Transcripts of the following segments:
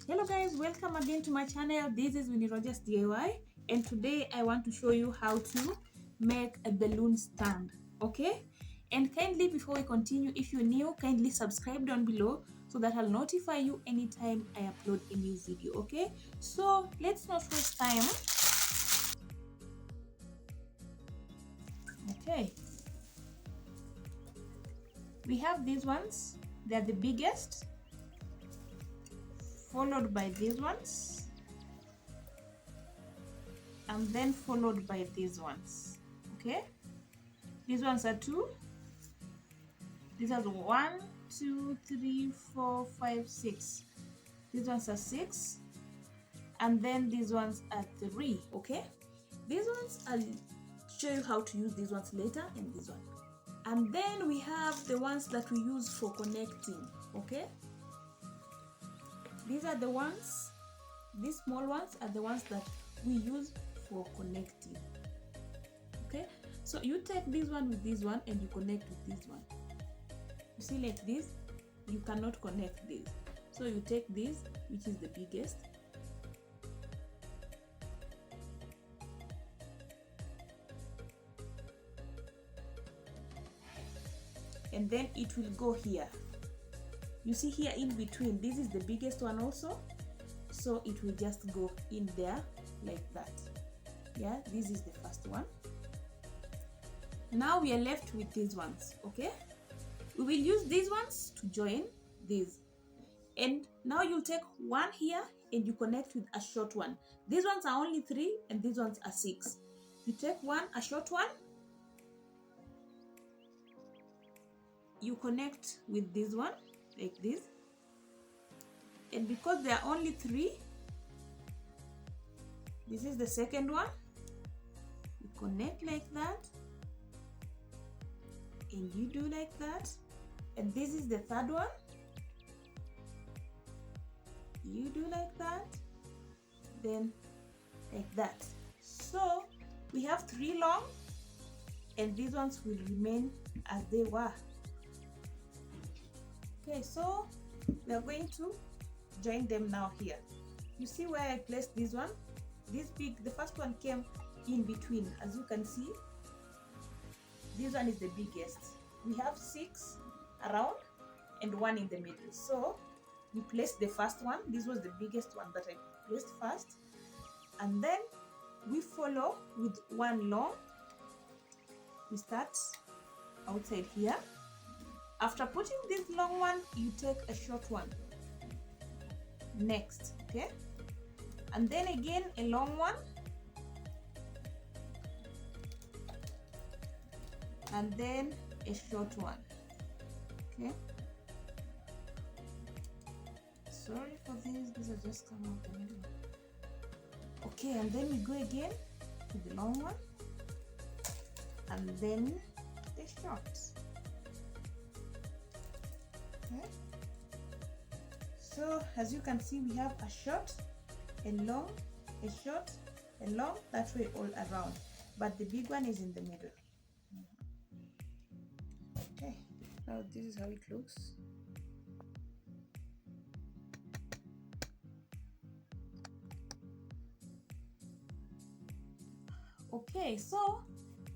Hello guys, welcome again to my channel. This is Winnie DIY, and today I want to show you how to make a balloon stand. Okay, and kindly before we continue, if you're new, kindly subscribe down below so that I'll notify you anytime I upload a new video. Okay, so let's not waste time. Okay, we have these ones. They're the biggest, followed by these ones, and then followed by these ones. Okay, these ones are two. These are 1, 2, 3, 4, 5, 6. These ones are 6, and then these ones are 3. Okay, these ones I'll show you how to use these ones later, and this one. And then we have the ones that we use for connecting. Okay, these are the ones. These small ones are the ones that we use for connecting. Okay, so you take this one with this one and you connect with this one. You see, like this, you cannot connect this, so you take this, which is the biggest, and then it will go here. You see here in between, this is the biggest one also, so it will just go in there like that. Yeah, this is the first one. Now we are left with these ones. Okay, we will use these ones to join these, and now you'll take one here and you connect with a short one. These ones are only 3 and these ones are 6. You take one, a short one, you connect with this one like this, and because there are only 3, this is the second one, you connect like that, and you do like that, and this is the third one, you do like that, then like that. So we have 3 long, and these ones will remain as they were. Okay, so we are going to join them now here. You see where I placed this one? This big, the first one came in between. As you can see, this one is the biggest. We have 6 around and 1 in the middle. So we placed the first one. This was the biggest one that I placed first, and then we follow with 1 long. We start outside here. After putting this long one, you take a short one next. Okay, and then again a long one, and then a short one. Okay, sorry for these are just come out the middle. Okay, and then we go again to the long one, and then the short. Okay, so as you can see, we have a short, a long, a short, a long, that way all around, but the big one is in the middle. Okay, now this is how it looks. Okay, so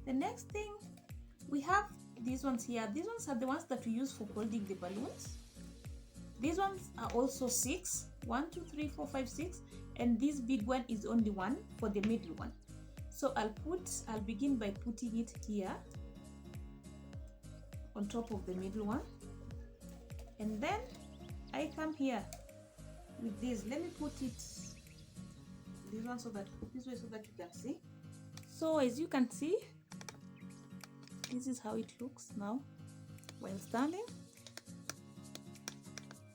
the next thing, we have these ones here. These ones are the ones that we use for holding the balloons. These ones are also 6. 1, 2, 3, 4, 5, 6, and this big one is only 1 for the middle one. So I'll begin by putting it here on top of the middle one, and then I come here with this. Let me put it this one so that this way so that you can see. So as you can see, this is how it looks now while standing,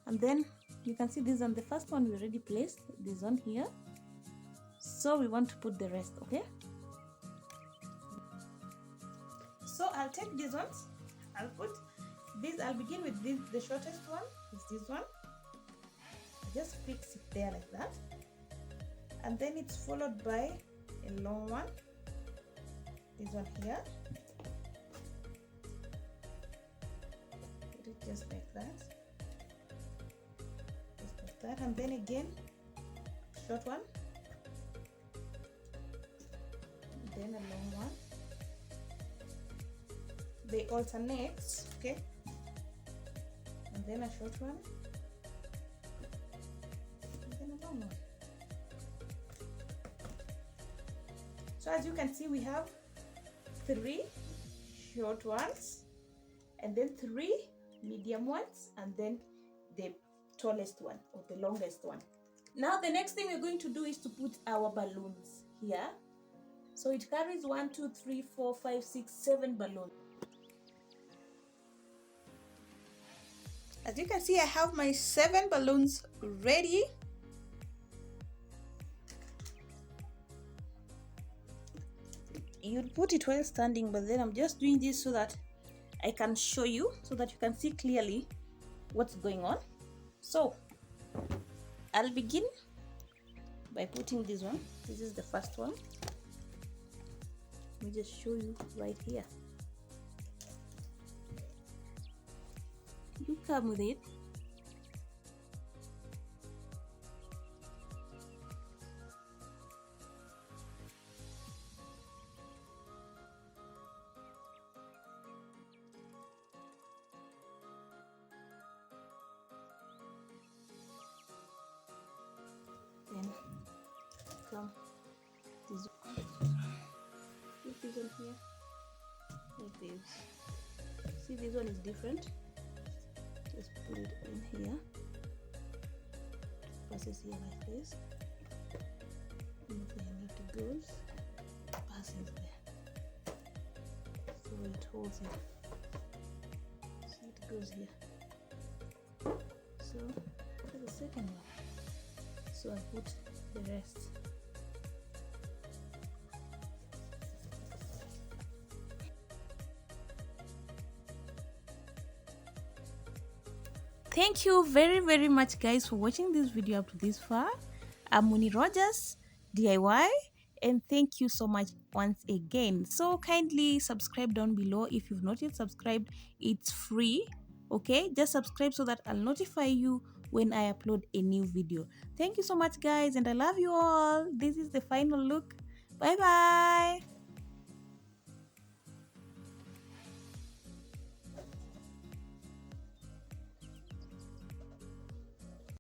and then you can see this on the first one we already placed this one here, so we want to put the rest. Okay, so I'll take these ones, I'll put this, I'll begin with this. The shortest one is this one. I just fix it there like that, and then it's followed by a long one, this one here. Put it just like that, just like that, and then again short one, then a long one. They alternate, okay, and then a short one, and then a long one. So as you can see, we have 3 short ones, and then 3 medium ones, and then the tallest one or the longest one. Now the next thing we're going to do is to put our balloons here. So it carries 1, 2, 3, 4, 5, 6, 7 balloons. As you can see, I have my 7 balloons ready. You'd put it while standing, but then I'm just doing this so that I can show you, so that you can see clearly what's going on. So I'll begin by putting this one. This is the first one. Let me just show you right here. You come with it. Then come this one. Put this one here like this. See, this one is different. Just put it in here. Passes here like this. And then it goes, passes there. So it holds it. So it goes here. So for the second one. So I put the rest. Thank you very much, guys, for watching this video up to this far. I'm Winnie Rogers, DIY, and thank you so much once again. So kindly subscribe down below if you've not yet subscribed. It's free, okay? Just subscribe so that I'll notify you when I upload a new video. Thank you so much, guys, and I love you all. This is the final look. Bye bye.